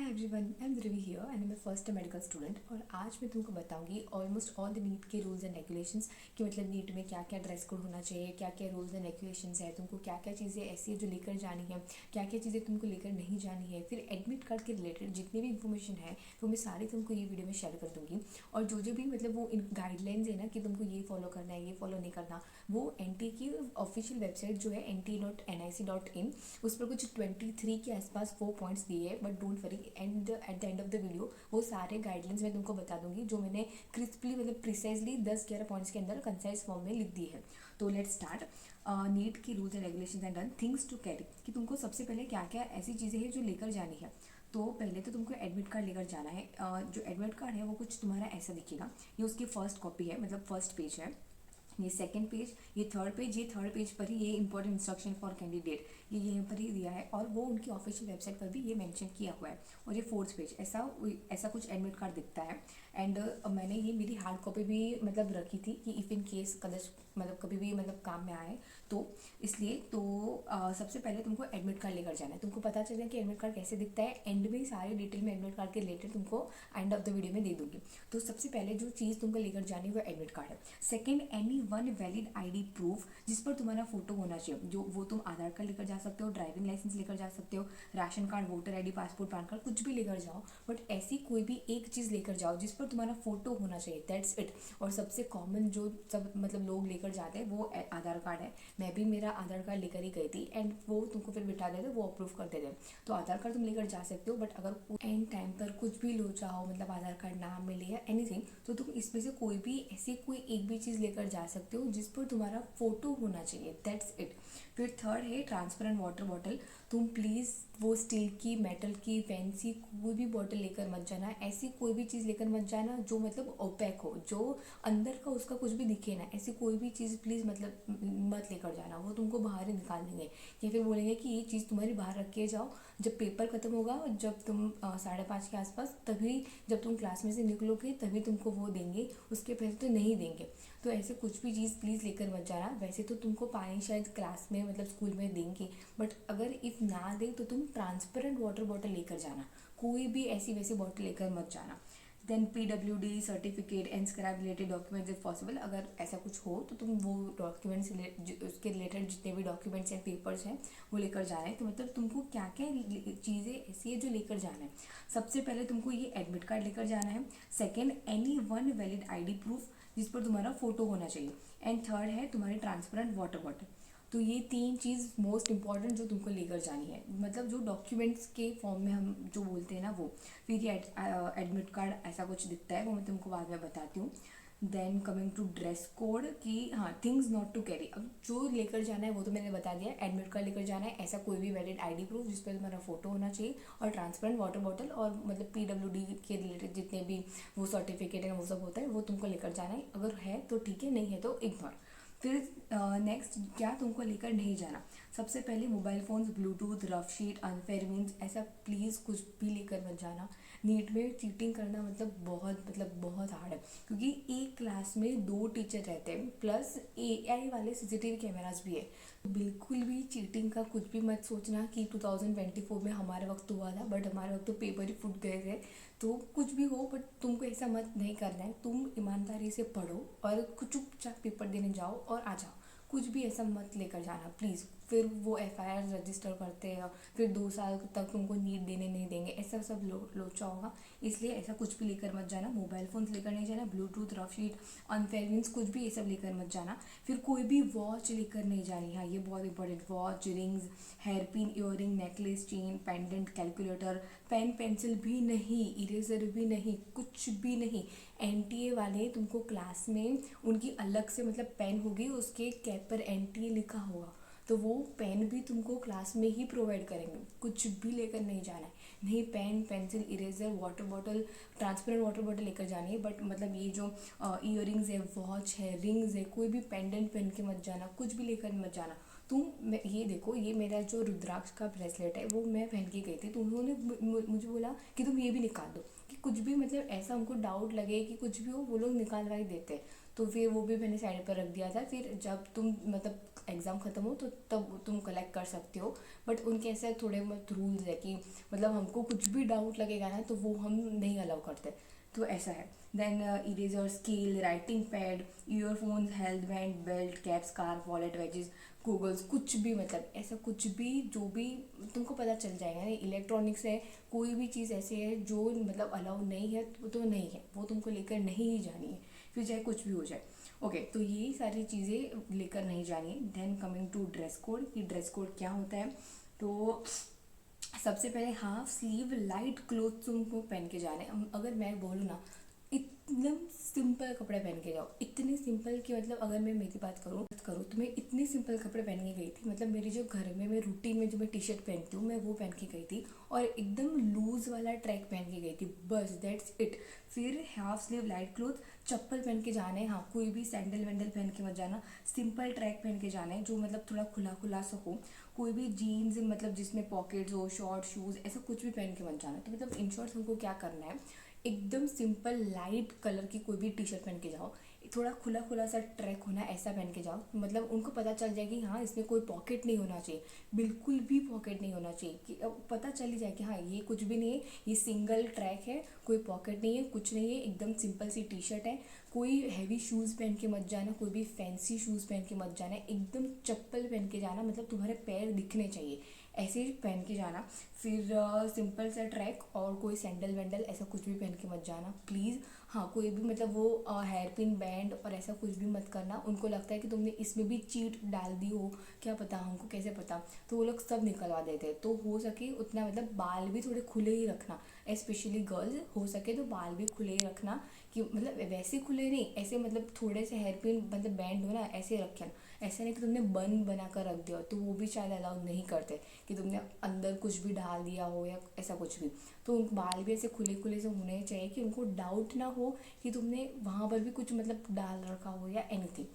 Everyone, I am Dhubri here and मैं first medical student. और आज मैं तुमको बताऊंगी ऑलमोस्ट ऑल द नीट के रूल्स एंड रेगुलेशंस कि मतलब नीट में क्या क्या ड्रेस कोड होना चाहिए, क्या क्या रूल्स एंड रेगुलेशंस है, तुमको क्या क्या चीज़ें ऐसी है जो लेकर जानी है, क्या क्या चीज़ें तुमको लेकर नहीं जानी है। फिर एडमिट कार्ड के रिलेटेड जितनी भी इन्फॉर्मेशन है वो मैं सारी तुमको ये वीडियो में शेयर कर दूँगी। और जो जो भी मतलब वो गाइडलाइंस है ना कि तुमको ये फॉलो करना है, ये फॉलो नहीं करना, वो NT की ऑफिशियल वेबसाइट जो है nt.nic.in, उस पर कुछ 23 के आसपास 4 पॉइंट्स दिए हैं। But don't worry, and at the end of the video वो सारे गाइडलाइंस मैं तुमको बता दूंगी जो मैंने क्रिस्पली मतलब प्रिसाइजली 10-11 पॉइंट्स के अंदर कंसाइज फॉर्म में लिख दी है। तो लेट्स स्टार्ट। नीट की rules and regulations and done things to carry, कि तुमको सबसे पहले क्या क्या ऐसी चीज़ें हैं जो लेकर जानी है। तो पहले तो तुमको एडमिट कार्ड लेकर जाना है। जो एडमिट कार्ड है वो कुछ तुम्हारा ऐसा दिखेगा। ये उसकी फर्स्ट कॉपी है, मतलब फर्स्ट पेज है। ये सेकंड पेज, ये थर्ड पेज, ये थर्ड पेज पर ही ये इंपॉर्टेंट इंस्ट्रक्शन फॉर कैंडिडेट ये यहाँ पर ही दिया है और वो उनकी ऑफिशियल वेबसाइट पर भी ये मेंशन किया हुआ है। और ये फोर्थ पेज ऐसा ऐसा कुछ एडमिट कार्ड दिखता है। एंड मैंने ये मेरी हार्ड कॉपी भी मतलब रखी थी कि इफ़ इन केस कदर मतलब कभी भी मतलब काम में आए तो इसलिए। तो सबसे पहले तुमको एडमिट कार्ड लेकर जाना है। तुमको पता चल जाए कि एडमिट कार्ड कैसे दिखता है, एंड में सारी डिटेल में एडमिट कार्ड के रिलेटेड तुमको एंड ऑफ द वीडियो में दे दूँगी। तो सबसे पहले जो चीज़ तुमको लेकर जानी है वो एडमिट कार्ड है। Second, any one valid ID proof जिस पर तुम्हारा फोटो होना चाहिए। जो वो तुम आधार कार्ड लेकर जा सकते हो, ड्राइविंग लाइसेंस लेकर जा सकते हो, ration card, voter ID, passport, pan card, कुछ भी लेकर जाओ। बट ऐसी कोई भी एक चीज़ लेकर जाओ जिस पर तुम्हारा फोटो होना चाहिए, दैट्स इट। और सबसे कॉमन जो सब मतलब लोग लेकर जाते हैं वो आधार कार्ड है। मैं भी मेरा आधार कार्ड लेकर ही गई थी एंड वो तुमको फिर बिठा देते, वो अप्रूव कर देते। तो आधार कार्ड तुम लेकर जा सकते हो। बट अगर एंड टाइम पर कुछ भी लो चाहो, मतलब आधार कार्ड ना मिले या एनीथिंग, तो तुम इसमें से कोई भी ऐसी कोई एक भी चीज़ लेकर जा सकते हो जिस पर तुम्हारा फोटो होना चाहिए, दैट्स इट। फिर थर्ड है ट्रांसपेरेंट वाटर बॉटल। तुम प्लीज़ वो स्टील की, मेटल की, फैंसी कोई भी बॉटल लेकर मत जाना। ऐसी कोई भी चीज़ लेकर मत जाना जो मतलब ओपेक हो, जो अंदर का उसका कुछ भी दिखे ना, ऐसी कोई भी चीज़ प्लीज़ मतलब मत लेकर जाना। वो तुमको बाहर ही निकाल देंगे या फिर बोलेंगे कि ये चीज़ तुम्हारी बाहर रख के जाओ। जब पेपर ख़त्म होगा, जब तुम 5:30 के आसपास, तभी जब तुम क्लास में से निकलोगे तभी तुमको वो देंगे, उसके पहले तो नहीं देंगे। तो ऐसे कुछ भी चीज़ प्लीज़ लेकर मत जाना। वैसे तो तुमको पानी शायद क्लास में मतलब स्कूल में देंगे, बट अगर इफ़ ना दें तो तुम ट्रांसपेरेंट वाटर बॉटल लेकर जाना। कोई भी ऐसी वैसी बॉटल लेकर मत जाना। Then PWD certificate and scrap related documents if possible, अगर ऐसा कुछ हो तो तुम वो डॉक्यूमेंट्स उसके रिलेटेड जितने भी डॉक्यूमेंट्स एंड पेपर्स हैं वो लेकर जाना है। तो मतलब तुमको क्या क्या चीज़ें ऐसी है जो लेकर जाना है। सबसे पहले तुमको ये एडमिट कार्ड लेकर जाना है। Second, any one valid ID proof जिस पर तुम्हारा फोटो होना चाहिए। एंड थर्ड है तुम्हारी ट्रांसपेरेंट वाटर बॉटल। तो ये तीन चीज़ मोस्ट इंपॉर्टेंट जो तुमको लेकर जानी है, मतलब जो डॉक्यूमेंट्स के फॉर्म में हम जो बोलते हैं ना वो। फिर ये एडमिट कार्ड ऐसा कुछ दिखता है, वो मैं तुमको बाद में बताती हूँ। Then coming to dress code कि हाँ, थिंग्स नॉट टू कैरी। अब जो लेकर जाना है वो तो मैंने बता दिया। एडमिट कार्ड लेकर जाना है, ऐसा कोई भी वैलिड ID प्रूफ जिस पर तुम्हारा फोटो होना चाहिए, और ट्रांसपेरेंट वाटर बॉटल, और मतलब PWD के रिलेटेड जितने भी वो सर्टिफिकेट है वो सब होता है वो तुमको लेकर जाना है। अगर है तो ठीक है, नहीं है तो इग्नोर। फिर नेक्स्ट क्या तुमको लेकर नहीं जाना। सबसे पहले mobile phones, Bluetooth, rough sheet, unfair means, ऐसा प्लीज़ कुछ भी लेकर मत जाना। नीट में चीटिंग करना मतलब बहुत हार्ड है, क्योंकि एक क्लास में 2 टीचर रहते हैं, प्लस AI वाले CCTV कैमरास भी है। बिल्कुल भी चीटिंग का कुछ भी मत सोचना कि 2024 में हमारे वक्त हुआ था, बट हमारे वक्त तो पेपर ही फूट गए थे। तो कुछ भी हो, बट तुमको ऐसा मत नहीं करना है। तुम ईमानदारी से पढ़ो और चुपचाप पेपर देने जाओ और आ जाओ। कुछ भी ऐसा मत लेकर जाना प्लीज़। फिर वो FIR रजिस्टर करते हैं, फिर 2 साल तक तुमको नीट देने नहीं देंगे, ऐसा सब लोचा होगा। इसलिए ऐसा कुछ भी लेकर मत जाना। मोबाइल फ़ोन्स लेकर नहीं जाना, Bluetooth, rough sheet, unfair means कुछ भी ये सब लेकर मत जाना। फिर कोई भी वॉच लेकर नहीं जानी। हाँ, ये बहुत important. Watch, rings, hair pin, earring, necklace, chain, pendant, calculator, pen pencil भी नहीं, इरेजर भी नहीं, कुछ भी नहीं। NTA वाले तुमको क्लास में उनकी अलग से मतलब पेन होगी, उसके कैप पर NTA लिखा होगा, तो वो पेन भी तुमको क्लास में ही प्रोवाइड करेंगे। कुछ भी लेकर नहीं जाना है। नहीं pen, pencil, eraser, water bottle, transparent water bottle लेकर जानी है। बट मतलब ये जो ईयरिंग्स है, वॉच है, रिंग्स है, कोई भी पेंडेंट पहन के मत जाना, कुछ भी लेकर मत जाना। ये देखो, ये मेरा जो रुद्राक्ष का ब्रेसलेट है वो मैं पहन के गई थी, तो उन्होंने मुझे बोला कि तुम ये भी निकाल दो, कि कुछ भी मतलब ऐसा हमको डाउट लगे कि कुछ भी हो वो लोग निकालवा ही देते हैं। तो फिर वो भी मैंने साइड पर रख दिया था। फिर जब तुम मतलब एग्ज़ाम ख़त्म हो तो तब तुम कलेक्ट कर सकते हो। बट उनके ऐसे थोड़े बहुत रूल्स है कि मतलब हमको कुछ भी डाउट लगेगा ना तो वो हम नहीं अलाउ करते, तो ऐसा है। Then eraser, scale, writing pad, earphones, health band, belt, cap, scarf, wallet, wedges, goggles, कुछ भी मतलब ऐसा कुछ भी जो भी तुमको पता चल जाएगा ना इलेक्ट्रॉनिक्स है, कोई भी चीज़ ऐसी है जो मतलब अलाउ नहीं है तो नहीं है, वो तुमको लेकर नहीं ही जानी है, फिर चाहे कुछ भी हो जाए। ओके, तो यही सारी चीज़ें लेकर नहीं जानी है। Then coming to dress code, कि ड्रेस कोड क्या होता है। तो सबसे पहले हाफ स्लीव लाइट क्लोथ तुमको पहन के जाना है। अगर मैं बोलूँ ना, एकदम सिंपल कपड़े पहन के जाओ, इतने सिंपल कि मतलब अगर मैं मेरी बात करूँ तो मैं इतने सिंपल कपड़े पहन के गई थी। मतलब मेरी जो घर में मैं रूटीन में जो मैं टी शर्ट पहनती हूँ मैं वो पहन के गई थी, और एकदम लूज वाला ट्रैक पहन के गई थी, बस दैट्स इट। फिर हाफ स्लीव लाइट क्लोथ, चप्पल पहन के जाना है, हाँ कोई भी सैंडल वैंडल पहन के मत जाना, सिंपल ट्रैक पहन के जाना है जो मतलब थोड़ा खुला खुला सा हो। कोई भी जीन्स मतलब जिसमें पॉकेट्स हो, शॉर्ट शूज़, ऐसा कुछ भी पहन के मत जाना। तो मतलब इन शॉर्ट हमको क्या करना है, एकदम सिंपल लाइट कलर की कोई भी टी शर्ट पहन के जाओ, थोड़ा खुला खुला सा ट्रैक होना ऐसा पहन के जाओ, मतलब उनको पता चल जाए कि हाँ इसमें कोई पॉकेट नहीं होना चाहिए, बिल्कुल भी पॉकेट नहीं होना चाहिए, कि अब पता चल ही जाए कि हाँ ये कुछ भी नहीं है, ये सिंगल ट्रैक है, कोई पॉकेट नहीं है, कुछ नहीं है, एकदम सिंपल सी टी शर्ट है। कोई हैवी शूज़ पहन के मत जाना, कोई भी फैंसी शूज़ पहन के मत जाना, एकदम चप्पल पहन के जाना, मतलब तुम्हारे पैर दिखने चाहिए, ऐसे ही पहन के जाना। फिर सिंपल सा ट्रैक, और कोई सैंडल वैंडल ऐसा कुछ भी पहन के मत जाना प्लीज़। हाँ कोई भी मतलब वो हेयर पिन बैंड और ऐसा कुछ भी मत करना, उनको लगता है कि तुमने इसमें भी चीट डाल दी हो, क्या पता, हमको कैसे पता, तो वो लोग सब निकलवा देते हैं। तो हो सके उतना मतलब बाल भी थोड़े खुले ही रखना, स्पेशली गर्ल्स, हो सके तो बाल भी खुले ही रखना, कि मतलब वैसे खुले नहीं, ऐसे मतलब थोड़े से हेयर पिन मतलब बैंड हो ना ऐसे रखे, ऐसा नहीं कि तुमने बन बना कर रख दिया, तो वो भी शायद अलाउ नहीं करते कि तुमने अंदर कुछ भी डाल दिया हो या ऐसा कुछ भी। तो उन बाल भी ऐसे खुले खुले से होने चाहिए कि उनको डाउट ना हो कि तुमने वहाँ पर भी कुछ मतलब डाल रखा हो या एनीथिंग।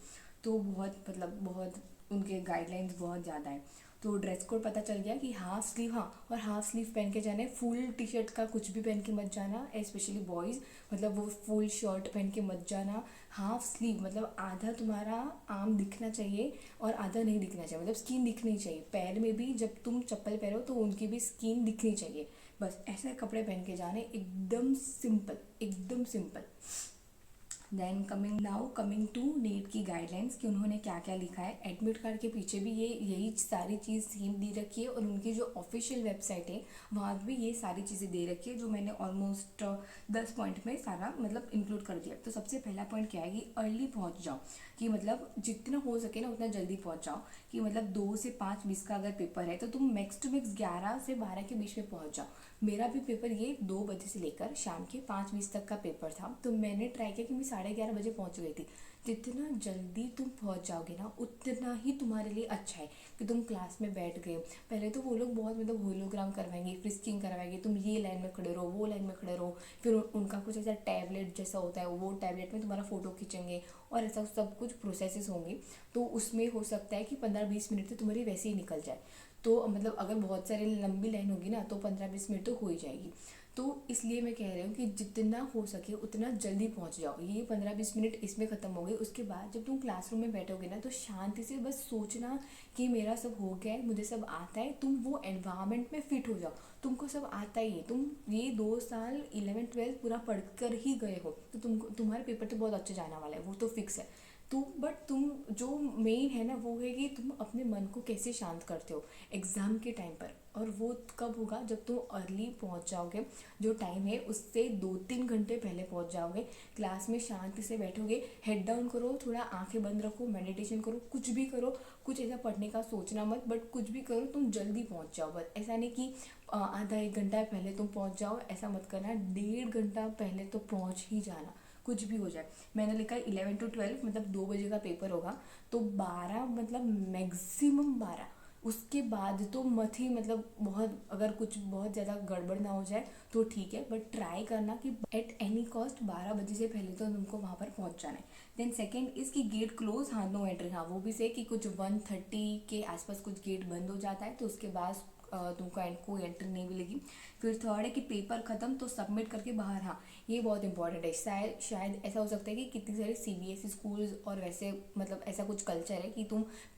तो बहुत मतलब बहुत उनके गाइडलाइंस बहुत ज़्यादा है। तो ड्रेस कोड पता चल गया कि हाफ स्लीव, हाँ और हाफ स्लीव पहन के जाना है, फुल टी शर्ट का कुछ भी पहन के मत जाना, स्पेशली बॉयज़, मतलब वो फुल शर्ट पहन के मत जाना। हाफ स्लीव मतलब आधा तुम्हारा आर्म दिखना चाहिए और आधा नहीं दिखना चाहिए, मतलब स्किन दिखनी चाहिए, पैर में भी जब तुम चप्पल पहनो तो उनकी भी स्किन दिखनी चाहिए, बस ऐसे कपड़े पहन के जाने, एकदम सिंपल, एकदम simple. Then coming to NEET की गाइडलाइंस कि उन्होंने क्या क्या लिखा है। एडमिट कार्ड के पीछे भी ये यही सारी चीज़ सेम दे रखी है, और उनकी जो ऑफिशियल वेबसाइट है वहाँ भी ये सारी चीज़ें दे रखी है, जो मैंने ऑलमोस्ट 10 पॉइंट में सारा मतलब इंक्लूड कर दिया। तो सबसे पहला पॉइंट क्या है कि अर्ली पहुँच जाओ, कि मतलब जितना हो सके ना उतना जल्दी पहुँच जाओ, कि मतलब 2 से 5:20 का अगर पेपर है तो तुम मैक्स टू मैक्स 11 से 12 के बीच में पहुँच जाओ। मेरा भी पेपर ये 2 बजे से लेकर शाम के 5:20 तक का पेपर था, तो मैंने ट्राई किया कि मैं 11:30 बजे पहुंच गई थी। जितना जल्दी तुम पहुंच जाओगे ना उतना ही तुम्हारे लिए अच्छा है, कि तुम क्लास में बैठ गए। पहले तो वो लोग बहुत मतलब होलोग्राम करवाएंगे, फ्रिस्किंग करवाएंगे, तुम ये लाइन में खड़े रहो, वो लाइन में खड़े रहो, फिर उनका कुछ ऐसा टैबलेट जैसा होता है, वो टैबलेट में तुम्हारा फ़ोटो खींचेंगे, और ऐसा सब कुछ प्रोसेसेस होंगे। तो उसमें हो सकता है कि 15-20 मिनट तो तुम्हारी वैसे ही निकल जाए। तो मतलब अगर बहुत सारी लंबी लाइन होगी ना तो 15-20 मिनट तो हो ही जाएगी। तो इसलिए मैं कह रही हूँ कि जितना हो सके उतना जल्दी पहुँच जाओ। ये 15-20 मिनट इसमें ख़त्म हो गए, उसके बाद जब तुम क्लासरूम में बैठोगे ना तो शांति से बस सोचना कि मेरा सब हो गया है, मुझे सब आता है, तुम वो एनवायरनमेंट में फ़िट हो जाओ। तुमको सब आता ही है, तुम ये 2 साल 11वीं 12वीं पूरा पढ़ कर ही गए हो, तो तुमको तुम्हारा पेपर तो बहुत अच्छा जाने वाला है, वो तो फिक्स है। तो बट तुम जो मेन है ना वो है कि तुम अपने मन को कैसे शांत करते हो एग्ज़ाम के टाइम पर, और वो कब होगा जब तुम अर्ली पहुंच जाओगे, जो टाइम है उससे 2-3 घंटे पहले पहुंच जाओगे, क्लास में शांति से बैठोगे, हेड डाउन करो, थोड़ा आंखें बंद रखो, मेडिटेशन करो, कुछ भी करो, कुछ ऐसा पढ़ने का सोचना मत, बट कुछ भी करो तुम जल्दी पहुंच जाओ। बस ऐसा नहीं कि आधा 1 घंटा पहले तुम पहुंच जाओ, ऐसा मत करना, 1.5 घंटा पहले तो पहुंच ही जाना, कुछ भी हो जाए। मैंने लिखा है 11 to 12 मतलब 2 बजे का पेपर होगा, तो 12 मतलब मैक्सिमम 12, उसके बाद तो मत ही, मतलब बहुत अगर कुछ बहुत ज़्यादा गड़बड़ ना हो जाए तो ठीक है, बट ट्राई करना कि एट एनी कॉस्ट 12 बजे से पहले तो तुमको वहाँ पर पहुँच जाना है। देन सेकेंड इसकी गेट क्लोज, हाँ नो एंट्री, हाँ वो भी से कि कुछ 1:30 के आसपास कुछ गेट बंद हो जाता है, तो उसके बाद तुमको कोई एंट्री नहीं मिलेगी। फिर थर्ड है कि पेपर ख़त्म तो सबमिट करके बाहर, हाँ ये बहुत इंपॉर्टेंट है। शायद ऐसा हो सकता है कि कितनी सारी CBSE स्कूल्स और वैसे मतलब ऐसा कुछ कल्चर है कि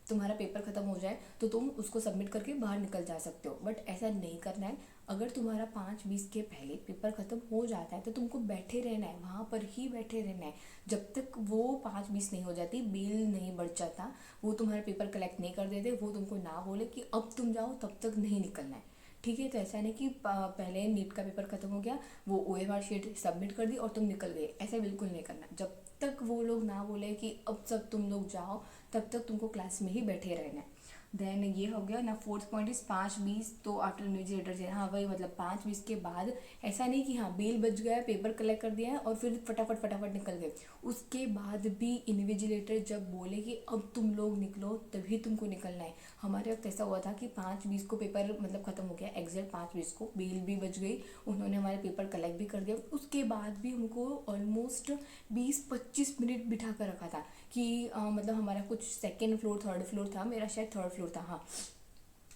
तुम्हारा पेपर ख़त्म हो जाए तो तुम उसको सबमिट करके बाहर निकल जा सकते हो, बट ऐसा नहीं करना है। अगर तुम्हारा 5:20 के पहले पेपर ख़त्म हो जाता है तो तुमको बैठे रहना है, वहाँ पर ही बैठे रहना है जब तक वो 5:20 नहीं हो जाती, बेल नहीं बढ़ जाता, वो तुम्हारा पेपर कलेक्ट नहीं कर देते, वो तुमको ना बोले कि अब तुम जाओ, तब तक नहीं निकलना है। ठीक है, तो ऐसा नहीं कि पहले नीट का पेपर ख़त्म हो गया, वो OMR शीट सबमिट कर दी और तुम निकल गए, ऐसा बिल्कुल नहीं करना। जब तक वो लोग ना बोले कि अब सब तुम लोग जाओ, तब तक तुमको क्लास में ही बैठे रहना है। देन ये हो गया ना। फोर्थ पॉइंट इज 5:20 तो आफ्टर इन्विजिलेटर से, हाँ वही मतलब 5:20 के बाद ऐसा नहीं कि हाँ बेल बज गया, पेपर कलेक्ट कर दिया है और फिर फटाफट निकल गए, उसके बाद भी इन्विजिलेटर जब बोले कि अब तुम लोग निकलो तभी तुमको निकलना है। हमारे वक्त ऐसा हुआ था कि 5:20 को पेपर मतलब ख़त्म हो गया, एग्जैक्ट 5:20 को बेल भी बज गई, उन्होंने हमारे पेपर कलेक्ट भी कर दिया, उसके बाद भी हमको ऑलमोस्ट 20-25 मिनट बिठा कर रखा था कि मतलब हमारा कुछ सेकेंड फ्लोर थर्ड फ्लोर था, मेरा शायद थर्ड फ्लोर था, हाँ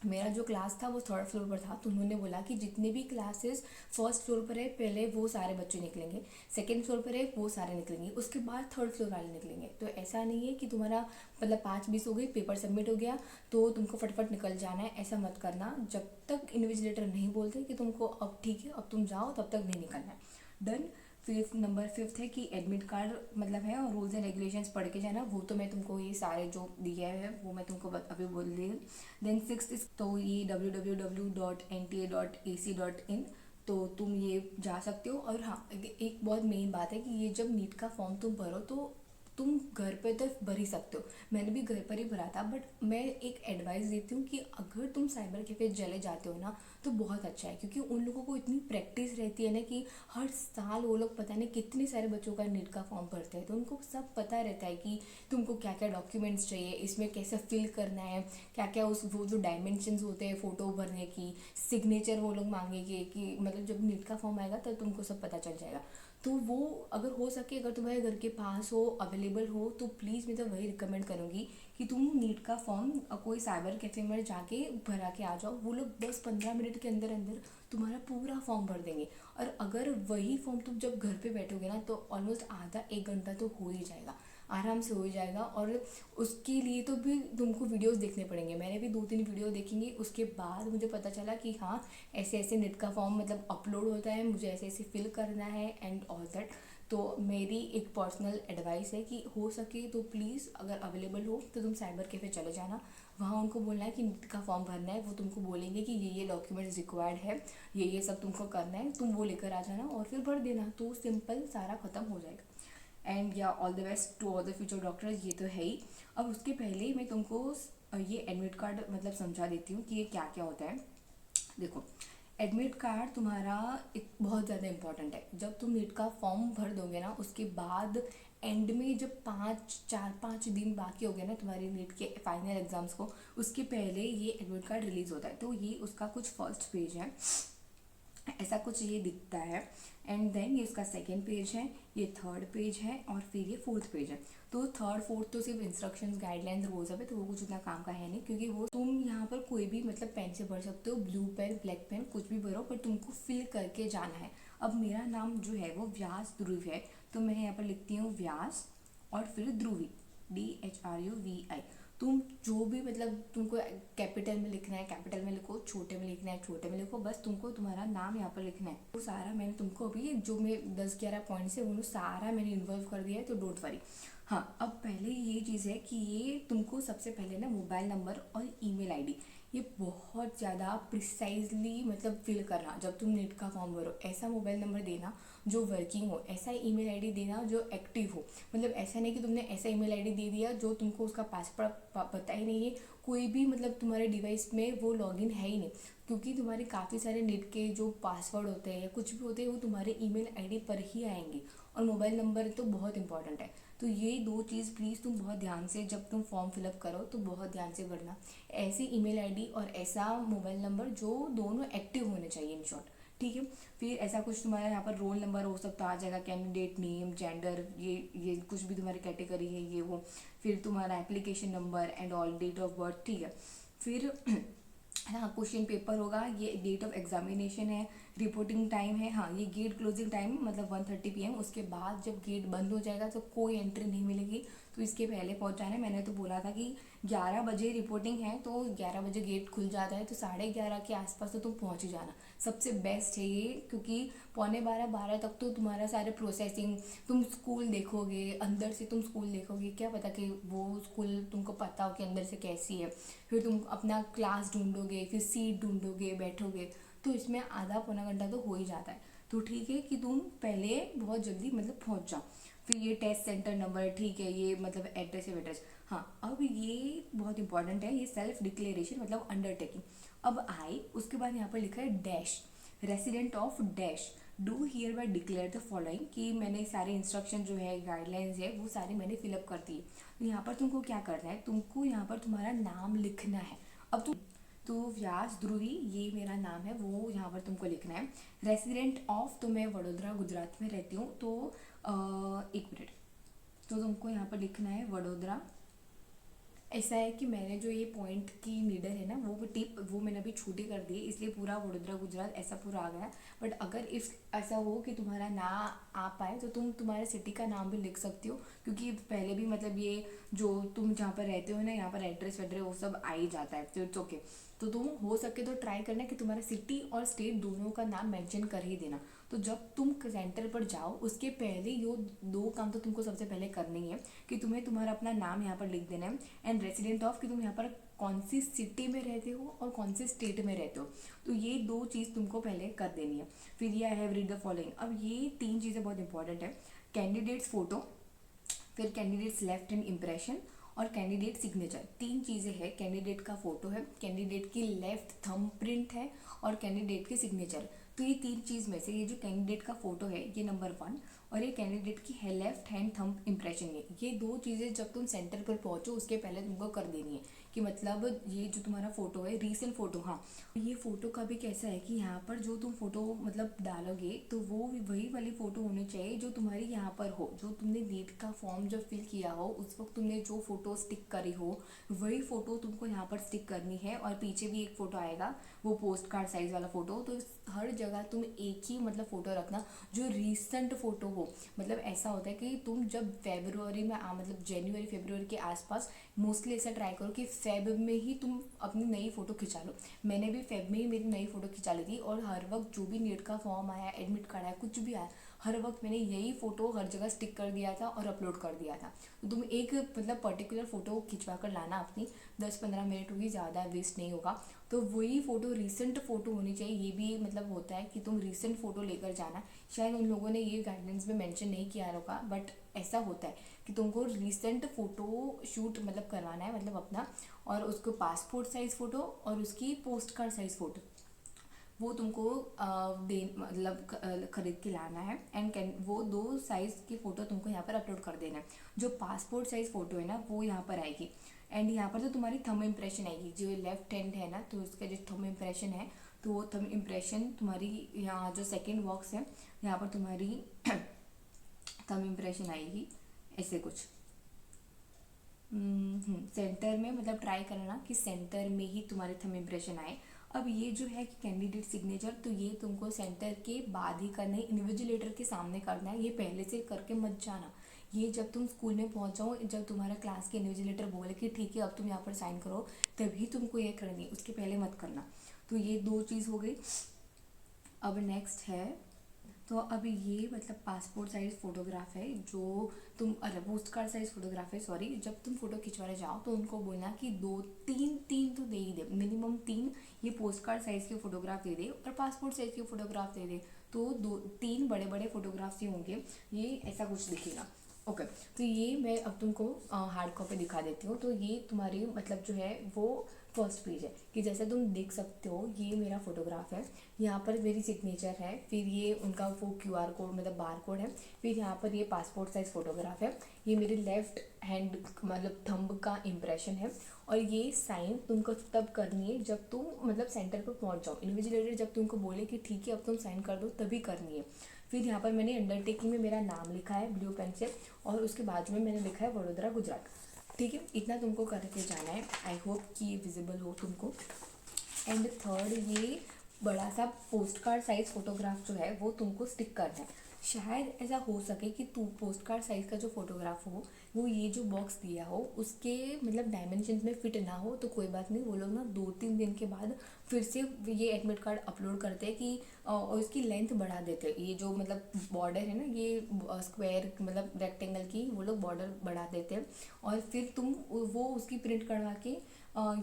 मेरा जो क्लास था वो थर्ड फ्लोर पर था। तो उन्होंने बोला कि जितने भी क्लासेस फर्स्ट फ्लोर पर है पहले वो सारे बच्चे निकलेंगे, सेकंड फ्लोर पर है वो सारे निकलेंगे, उसके बाद थर्ड फ्लोर वाले निकलेंगे। तो ऐसा नहीं है कि तुम्हारा मतलब 5:20 हो गई, पेपर सबमिट हो गया तो तुमको फटफट निकल जाना है, ऐसा मत करना। जब तक इन्विजिलेटर नहीं बोलते कि तुमको अब ठीक है अब तुम जाओ, तब तक नहीं निकलना है। डन। फिफ्थ है कि एडमिट कार्ड मतलब है और रूल्स एंड रेगुलेशंस पढ़ के जाना, वो तो मैं तुमको ये सारे जो दिए हैं वो मैं तुमको अभी बोल दी। देन सिक्स्थ इज तो ये www.nta.ac.in, तो तुम ये जा सकते हो। और हाँ एक बहुत मेन बात है कि ये जब नीट का फॉर्म तुम भरो तो तुम घर पे तो भर ही सकते हो, मैंने भी घर पर ही भरा था, बट मैं एक एडवाइस देती हूँ कि अगर तुम साइबर कैफे चले जाते हो ना तो बहुत अच्छा है, क्योंकि उन लोगों को इतनी प्रैक्टिस रहती है ना कि हर साल वो लोग पता नहीं कितने सारे बच्चों का नीट का फॉर्म भरते हैं, तो उनको सब पता रहता है कि तुमको क्या क्या डॉक्यूमेंट्स चाहिए, इसमें कैसे फिल करना है, क्या क्या उस वो जो डायमेंशंस होते हैं फ़ोटो भरने की, सिग्नेचर वो लोग मांगेंगे कि मतलब जब नीट का फॉर्म आएगा तब तुमको सब पता चल जाएगा। तो वो अगर हो सके, अगर तुम्हारे घर के पास हो, अवेलेबल हो, तो प्लीज़ मैं तो वही रिकमेंड करूँगी कि तुम नीट का फॉर्म कोई साइबर कैफ़े में जाके भरा के आ जाओ, वो लोग 10-15 मिनट के अंदर अंदर तुम्हारा पूरा फॉर्म भर देंगे। और अगर वही फॉर्म तुम जब घर पे बैठोगे ना तो ऑलमोस्ट आधा 1 घंटा तो हो ही जाएगा, आराम से हो ही जाएगा। और उसके लिए तो भी तुमको वीडियोस देखने पड़ेंगे, मैंने भी 2-3 वीडियो देखेंगे, उसके बाद मुझे पता चला कि हाँ ऐसे ऐसे नेट का फॉर्म मतलब अपलोड होता है, मुझे ऐसे ऐसे फिल करना है एंड ऑल दैट। तो मेरी एक पर्सनल एडवाइस है कि हो सके तो प्लीज़ अगर अवेलेबल हो तो तुम साइबर कैफ़े चले जाना, वहाँ उनको बोलना है कि नीट का फॉर्म भरना है, वो तुमको बोलेंगे कि ये डॉक्यूमेंट्स रिक्वायर्ड है, ये सब तुमको करना है, तुम वो लेकर आ जाना और फिर भर देना, तो सिंपल सारा ख़त्म हो जाएगा। एंड या all the best to all the future doctors, ये तो है ही। अब उसके पहले मैं तुमको ये एडमिट कार्ड मतलब समझा देती हूँ कि ये क्या क्या होता है। देखो एडमिट कार्ड तुम्हारा एक बहुत ज़्यादा इम्पॉर्टेंट है। जब तुम नीट का फॉर्म भर दोगे ना उसके बाद एंड में जब 4-5 दिन बाकी हो गए ना तुम्हारे नीट के फाइनल एग्जाम्स को, उसके पहले ये एडमिट कार्ड रिलीज़ होता है। तो ये उसका कुछ फर्स्ट पेज है, ऐसा कुछ ये दिखता है। एंड देन ये उसका सेकेंड पेज है, ये थर्ड पेज है और फिर ये फोर्थ पेज है। तो थर्ड फोर्थ तो सिर्फ इंस्ट्रक्शंस गाइडलाइंस वो सब है, तो वो कुछ उतना काम का है नहीं, क्योंकि वो तुम यहाँ पर कोई भी मतलब पेन से भर सकते हो, ब्लू पेन ब्लैक पेन कुछ भी भरो, पर तुमको फिल करके जाना है। अब मेरा नाम जो है वो व्यास ध्रुव है, तो मैं यहाँ पर लिखती हूँ व्यास और फिर ध्रुवी, DHRUVI। तुम जो भी मतलब तुमको कैपिटल में लिखना है कैपिटल में लिखो, छोटे में लिखना है छोटे में लिखो, बस तुमको तुम्हारा नाम यहाँ पर लिखना है। वो सारा मैंने तुमको अभी जो मैं 10-11 पॉइंट्स है वो सारा मैंने इन्वॉल्व कर दिया है, तो डोंट वरी। हाँ अब पहले ये चीज़ है कि ये तुमको सबसे पहले ना मोबाइल नंबर और ईमेल आईडी ये बहुत ज़्यादा प्रिसाइजली मतलब फिल करना। जब तुम नेट का फॉर्म भरो ऐसा मोबाइल नंबर देना जो वर्किंग हो, ऐसा ईमेल आईडी देना जो एक्टिव हो। मतलब ऐसा नहीं कि तुमने ऐसा ईमेल आईडी दे दिया जो तुमको उसका पासवर्ड पता ही नहीं है, कोई भी मतलब तुम्हारे डिवाइस में वो लॉगिन है ही नहीं, क्योंकि तुम्हारे काफ़ी सारे नेट के जो पासवर्ड होते हैं या कुछ भी होते हैं वो तुम्हारे ईमेल आईडी पर ही आएंगे, और मोबाइल नंबर तो बहुत इंपॉर्टेंट है। तो ये दो चीज़ प्लीज़ तुम बहुत ध्यान से जब तुम फॉर्म फिलअप करो तो बहुत ध्यान से भरना, ऐसी ईमेल आईडी और ऐसा मोबाइल नंबर जो दोनों एक्टिव होने चाहिए इन शॉर्ट, ठीक है। फिर ऐसा कुछ तुम्हारा यहाँ पर रोल नंबर वो सब तो आ जाएगा, कैंडिडेट नेम जेंडर ये कुछ भी तुम्हारी कैटेगरी है ये वो, फिर तुम्हारा application number and all date of birth, ठीक है। फिर हाँ, क्वेश्चन पेपर होगा, ये डेट ऑफ एग्जामिनेशन है, रिपोर्टिंग टाइम है, हाँ ये गेट क्लोजिंग टाइम मतलब 1:30 PM। उसके बाद जब गेट बंद हो जाएगा तो कोई एंट्री नहीं मिलेगी, तो इसके पहले पहुंच जाना है। मैंने तो बोला था कि 11 बजे रिपोर्टिंग है, तो 11 बजे गेट खुल जाता है, तो 11:30 के आसपास तो तुम पहुंच ही जाना, सबसे बेस्ट है ये। क्योंकि 11:45 तक तो तुम्हारा सारे प्रोसेसिंग, तुम स्कूल देखोगे, अंदर से तुम स्कूल देखोगे, क्या पता कि वो स्कूल तुमको पता हो कि अंदर से कैसी है, फिर तुम अपना क्लास ढूंढोगे, फिर सीट ढूंढोगे, बैठोगे, तो इसमें आधा पौना घंटा तो हो ही जाता है। तो ठीक है कि तुम पहले बहुत जल्दी मतलब पहुंच जाओ। फिर ये टेस्ट सेंटर नंबर, ठीक है, ये मतलब एड्रेस है वेड्रेस। हाँ, अब ये बहुत इंपॉर्टेंट है, ये सेल्फ डिक्लेरेशन मतलब अंडरटेकिंग। अब आई, उसके बाद यहाँ पर लिखा है dash, resident of dash do here bye declare the following, कि मैंने सारे इंस्ट्रक्शन जो है, गाइडलाइंस है, वो सारे मैंने फिलअप कर दिए। तो यहाँ पर तुमको क्या करना है, तुमको यहाँ पर तुम्हारा नाम लिखना है। अब तुम, तो व्यास ध्रुवी ये मेरा नाम है, वो यहाँ पर तुमको लिखना है। रेसिडेंट ऑफ, तो मैं वडोदरा गुजरात में रहती हूँ, तो एक मिनट, तो तुमको यहाँ पर लिखना है वडोदरा। ऐसा है कि मैंने जो ये पॉइंट की नीडर है ना, वो टिप वो मैंने अभी छोटी कर दी है, इसलिए पूरा वडोदरा गुजरात ऐसा पूरा आ गया। बट अगर इफ ऐसा हो कि तुम्हारा ना आ पाए तो तुम तुम्हारे सिटी का नाम भी लिख सकती हो, क्योंकि पहले भी मतलब ये जो तुम जहाँ पर रहते हो ना, यहाँ पर एड्रेस वेड्रेस वो सब आ ही जाता है, तो इट्स ओके। तो तुम हो सके तो ट्राई करना कि तुम्हारा सिटी और स्टेट दोनों का नाम मेंशन कर ही देना। तो जब तुम सेंटर पर जाओ उसके पहले ये दो काम तो तुमको सबसे पहले करनी है, कि तुम्हें तुम्हारा अपना नाम यहाँ पर लिख देना है, एंड रेसिडेंट ऑफ, कि तुम यहाँ पर कौन सी सिटी में रहते हो और कौन सी स्टेट में रहते हो, तो ये दो चीज़ तुमको पहले कर देनी है। फिर ये I have read the following, अब ये तीन चीज़ें बहुत इंपॉर्टेंट है। कैंडिडेट्स फोटो, फिर कैंडिडेट्स लेफ्ट हैंड इम्प्रेशन, और कैंडिडेट सिग्नेचर। तीन चीज़ें हैं, कैंडिडेट का फोटो है, कैंडिडेट की लेफ्ट थंब प्रिंट है, और कैंडिडेट की सिग्नेचर। तो ये तीन चीज़ में से ये जो कैंडिडेट का फोटो है ये नंबर 1, और ये कैंडिडेट की है लेफ्ट हैंड थंब इम्प्रेशन है। ये दो चीज़ें जब तुम सेंटर पर पहुंचो उसके पहले तुमको कर देनी है, कि मतलब ये जो तुम्हारा फोटो है, रीसेंट फोटो। हाँ, ये फोटो का भी कैसा है कि यहाँ पर जो तुम फोटो मतलब डालोगे तो वो वही वाली फोटो होनी चाहिए जो तुम्हारी यहाँ पर हो, जो तुमने नीट का फॉर्म जब फिल किया हो उस वक्त तुमने जो फोटो स्टिक करी हो वही फोटो तुमको यहाँ पर स्टिक करनी है। और पीछे भी एक फोटो आएगा, वो पोस्ट कार्ड साइज वाला फोटो। तो हर जगह तुम एक ही मतलब फोटो रखना जो रीसेंट फोटो हो। मतलब ऐसा होता है कि तुम जब फेब्रुअरी में मतलब जनवरी फरवरी के आसपास मोस्टली ऐसा ट्राई करो कि फेब में ही तुम अपनी नई फ़ोटो खिंचा लो। मैंने भी फेब में ही मेरी नई फ़ोटो खिंचा ली थी, और हर वक्त जो भी नीट का फॉर्म आया, एडमिट कार्ड आया, कुछ भी आया, हर वक्त मैंने यही फ़ोटो हर जगह स्टिक कर दिया था और अपलोड कर दिया था। तो तुम एक मतलब पर्टिकुलर फ़ोटो खिंचवा कर लाना अपनी, 10-15 मिनट होगी, ज़्यादा वेस्ट नहीं होगा। तो वही फ़ोटो रीसेंट फ़ोटो होनी चाहिए। ये भी मतलब होता है कि तुम रीसेंट फ़ोटो लेकर जाना। शायद उन लोगों ने ये गाइडेंस में मेंशन नहीं किया होगा, बट ऐसा होता है कि तुमको रीसेंट फ़ोटो शूट मतलब करवाना है, मतलब अपना, और उसको पासपोर्ट साइज़ फ़ोटो और उसकी पोस्ट कार्ड साइज़ फ़ोटो वो तुमको दे मतलब खरीद के लाना है। एंड कैन वो दो साइज़ की फ़ोटो तुमको यहाँ पर अपलोड कर देना है। जो पासपोर्ट साइज़ फ़ोटो है ना वो यहाँ पर आएगी, एंड यहाँ पर तो तुम्हारी थंब इम्प्रेशन आएगी। जो लेफ्ट हैंड है ना, तो उसका जो थंब इम्प्रेशन है, तो वो थंब इम्प्रेशन तुम्हारी यहाँ जो सेकेंड बॉक्स है यहाँ पर तुम्हारी थंब इम्प्रेशन आएगी, ऐसे कुछ। सेंटर में मतलब ट्राई करना कि सेंटर में ही तुम्हारे थंब इम्प्रेशन आए। अब ये जो है कि कैंडिडेट सिग्नेचर, तो ये तुमको सेंटर के बाद ही करना है, इन्विजिलेटर के सामने करना है, ये पहले से करके मत जाना। ये जब तुम स्कूल में पहुंचाओ, जब तुम्हारा क्लास के इन्विजिलेटर बोले कि ठीक है अब तुम यहाँ पर साइन करो, तभी तुमको ये करनी है, उसके पहले मत करना। तो ये दो चीज़ हो गई। अब नेक्स्ट है, तो अब ये मतलब पासपोर्ट साइज़ फ़ोटोग्राफ है जो तुम, अरे पोस्ट कार्ड साइज़ फ़ोटोग्राफ है सॉरी। जब तुम फ़ोटो खिंचवाने जाओ तो उनको बोलना कि दो तीन तीन तो दे ही दे, मिनिमम 3 ये पोस्ट कार्ड साइज़ के फ़ोटोग्राफ दे दे और पासपोर्ट साइज़ के फ़ोटोग्राफ दे दे। तो 2-3 बड़े बड़े फ़ोटोग्राफ्स ही होंगे, ये ऐसा कुछ दिखेगा। ओके, तो ये मैं अब तुमको हार्ड कॉपी दिखा देती हूँ। तो ये तुम्हारी मतलब जो है वो फर्स्ट पेज है, कि जैसे तुम देख सकते हो ये मेरा फोटोग्राफ है, यहाँ पर मेरी सिग्नेचर है, फिर ये उनका वो QR कोड मतलब बार कोड है, फिर यहाँ पर ये पासपोर्ट साइज़ फ़ोटोग्राफ है, ये मेरे लेफ्ट हैंड मतलब थंब का इम्प्रेशन है। और ये साइन तुमको तब करनी है जब तुम मतलब सेंटर पर पहुँच जाओ। इन्विजिलेटर जब तुमको बोले कि ठीक है अब तुम साइन कर दो, तभी करनी है। फिर यहाँ पर मैंने अंडरटेकिंग में मेरा नाम लिखा है ब्लू पेन से, और उसके बाजू में मैंने लिखा है वडोदरा गुजरात। ठीक है, इतना तुमको करके जाना है। आई होप कि ये विजिबल हो तुमको। एंड थर्ड, ये बड़ा सा पोस्ट कार्ड साइज फोटोग्राफ जो है वो तुमको स्टिक करना है। शायद ऐसा हो सके कि तू पोस्ट कार्ड साइज़ का जो फोटोग्राफ हो वो ये जो बॉक्स दिया हो उसके मतलब डायमेंशन में फिट ना हो, तो कोई बात नहीं, वो लोग ना 2-3 दिन के बाद फिर से ये एडमिट कार्ड अपलोड करते हैं कि और इसकी लेंथ बढ़ा देते हैं। ये जो मतलब बॉर्डर है ना, ये स्क्वायर मतलब रेक्टेंगल की वो लोग बॉर्डर बढ़ा देते हैं और फिर तुम वो उसकी प्रिंट करवा के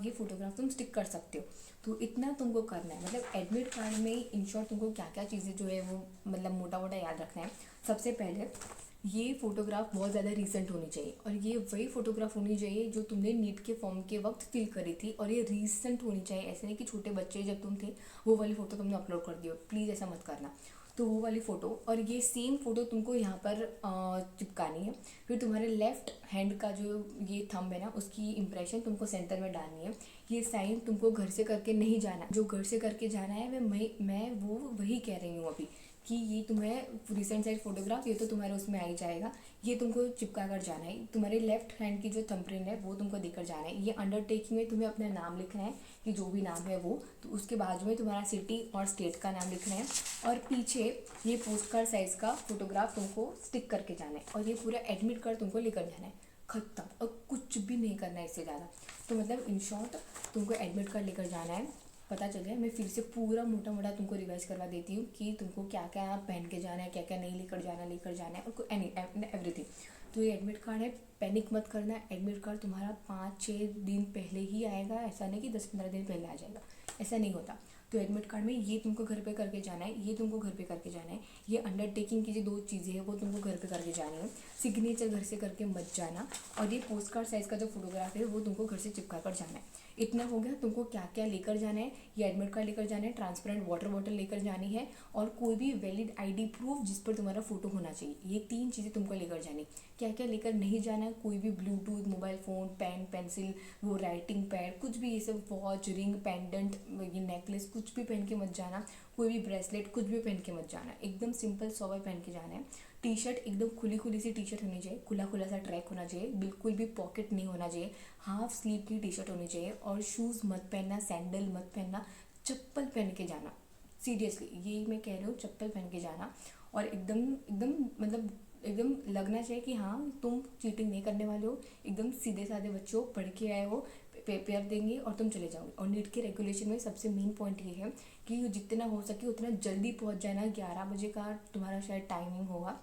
ये फोटोग्राफ तुम स्टिक कर सकते हो। तो इतना तुमको करना है। मतलब एडमिट कार्ड में इन शॉर्ट तुमको क्या क्या चीज़ें जो है वो मतलब मोटा मोटा याद रखना है। सबसे पहले ये फोटोग्राफ बहुत ज़्यादा रीसेंट होनी चाहिए और ये वही फोटोग्राफ होनी चाहिए जो तुमने नीट के फॉर्म के वक्त फिल करी थी, और ये रीसेंट होनी चाहिए। ऐसे नहीं कि छोटे बच्चे जब तुम थे वो वाली फ़ोटो तुमने अपलोड कर दी हो, प्लीज़ ऐसा मत करना। तो वो वाली फ़ोटो और ये सेम फ़ोटो तुमको यहाँ पर चिपकानी है। फिर तुम्हारे लेफ्ट हैंड का जो ये थंब है ना उसकी इम्प्रेशन तुमको सेंटर में डालनी है। ये साइन तुमको घर से करके नहीं जाना, जो घर से करके जाना है मैं वो वही कह रही हूँ अभी कि ये तुम्हें रिसेंट साइज फोटोग्राफ ये तो तुम्हारे उसमें आ ही जाएगा, ये तुमको चिपका कर जाना है। तुम्हारे लेफ्ट हैंड की जो थंबप्रिंट है वो तुमको देकर जाना है। ये अंडरटेकिंग में तुम्हें अपना नाम लिखना है कि जो भी नाम है वो, तो उसके बाजू में तुम्हारा सिटी और स्टेट का नाम लिखना है और पीछे ये पोस्ट कार्ड साइज़ का फोटोग्राफ तुमको स्टिक करके जाना है और ये पूरा एडमिट कार्ड तुमको लेकर जाना है। ख़त्म, और कुछ भी नहीं करना है इससे ज़्यादा। तो मतलब इन शॉर्ट तुमको एडमिट कार्ड लेकर जाना है। पता चल गया, मैं फिर से पूरा मोटा मोटा तुमको रिवाइज करवा देती हूँ कि तुमको क्या क्या पहन के जाना है, क्या क्या नहीं लेकर जाना है और एनी एवरीथिंग। तो ये एडमिट कार्ड है, पैनिक मत करना। एडमिट कार्ड तुम्हारा 5-6 दिन पहले ही आएगा, ऐसा नहीं कि 10-15 दिन पहले आ जाएगा, ऐसा नहीं होता। तो एडमिट कार्ड में ये तुमको घर पे करके जाना है, ये तुमको घर पे करके जाना है। ये अंडरटेकिंग की जो 2 चीज़ें हैं वो तुमको घर पे करके जानी है। सिग्नेचर घर से करके मत जाना, और ये पोस्ट कार्ड साइज़ का जो फोटोग्राफ है वो तुमको घर से चिपका कर जाना है। इतना हो गया। तुमको क्या क्या लेकर जाना है, ये एडमिट कार्ड लेकर जाना है, ट्रांसपेरेंट वाटर बॉटल लेकर जानी है और कोई भी वैलिड आईडी प्रूफ जिस पर तुम्हारा फोटो होना चाहिए। ये 3 चीज़ें तुमको लेकर जानी। क्या क्या लेकर नहीं जाना है, कोई भी Bluetooth, mobile phone, pen, pencil, वो राइटिंग पैड, कुछ भी ये सब, वॉच, रिंग, पेंडेंट, ये नेकलेस, कुछ भी पहन के मत जाना। कोई भी ब्रेसलेट कुछ भी पहन के मत जाना। एकदम सिंपल सोबर पहन के जाना है। टी शर्ट एकदम खुली खुली सी टी शर्ट होनी चाहिए, खुला खुला सा ट्रैक होना चाहिए, बिल्कुल भी पॉकेट नहीं होना चाहिए। हाफ स्लीव की टी शर्ट होनी चाहिए और शूज़ मत पहनना, सैंडल मत पहनना, चप्पल पहन के जाना। सीरियसली ये मैं कह रही हूँ, चप्पल पहन के जाना। और एकदम एकदम मतलब एकदम लगना चाहिए कि हाँ तुम चीटिंग नहीं करने वाले हो, एकदम सीधे साधे बच्चे हो, पढ़ के आए हो, पेपर देंगे और तुम चले जाओगे। और नीट के रेगुलेशन में सबसे मेन पॉइंट ये है कि जितना हो सके उतना जल्दी पहुंच जाना। 11 बजे का तुम्हारा शायद टाइमिंग होगा,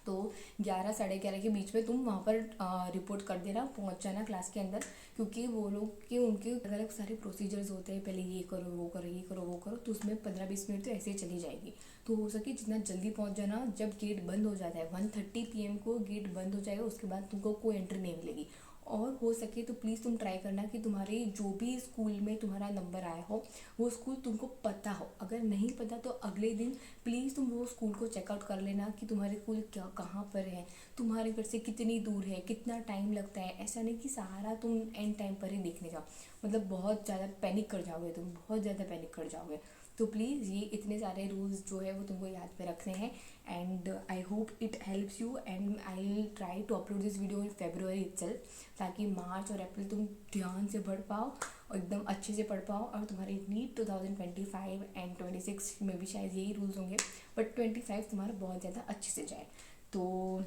तो 11-11:30 के बीच में तुम वहाँ पर रिपोर्ट कर देना, पहुँच जाना क्लास के अंदर। क्योंकि वो लोग के उनके अलग अलग सारे प्रोसीजर्स होते हैं, पहले ये करो वो करो ये करो वो करो, तो उसमें 15-20 मिनट तो ऐसे ही चली जाएगी। तो हो सके जितना जल्दी पहुँच जाना। जब गेट बंद हो जाता है 1:30 PM को गेट बंद हो जाएगा, उसके बाद तुमको कोई एंट्री नहीं मिलेगी। और हो सके तो प्लीज़ तुम ट्राई करना कि तुम्हारे जो भी स्कूल में तुम्हारा नंबर आया हो वो स्कूल तुमको पता हो। अगर नहीं पता तो अगले दिन प्लीज़ तुम वो स्कूल को चेकआउट कर लेना कि तुम्हारे स्कूल क्या कहाँ पर है, तुम्हारे घर से कितनी दूर है, कितना टाइम लगता है। ऐसा नहीं कि सारा तुम एंड टाइम पर ही देखने जाओ, मतलब बहुत ज़्यादा पैनिक कर जाओगे, तुम बहुत ज़्यादा पैनिक कर जाओगे। तो प्लीज़ ये इतने सारे रूल्स जो है वो तुमको याद पे रखने हैं। And I hope it helps you and I will try to upload this video in February itself, ताकि मार्च और अप्रैल तुम ध्यान से पढ़ पाओ और एकदम अच्छे से पढ़ पाओ। और तुम्हारी नीट 2025 एंड 26 में भी शायद यही रूल्स होंगे, बट 25 तुम्हारा बहुत ज़्यादा अच्छे से जाए। तो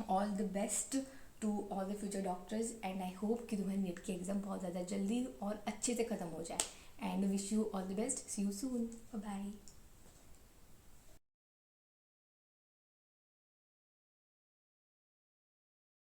all the best to all the future doctors and I hope कि तुम्हारी नीट की एग्ज़ाम बहुत ज़्यादा जल्दी और अच्छे से ख़त्म हो जाए। And wish you all the best, see you soon, bye.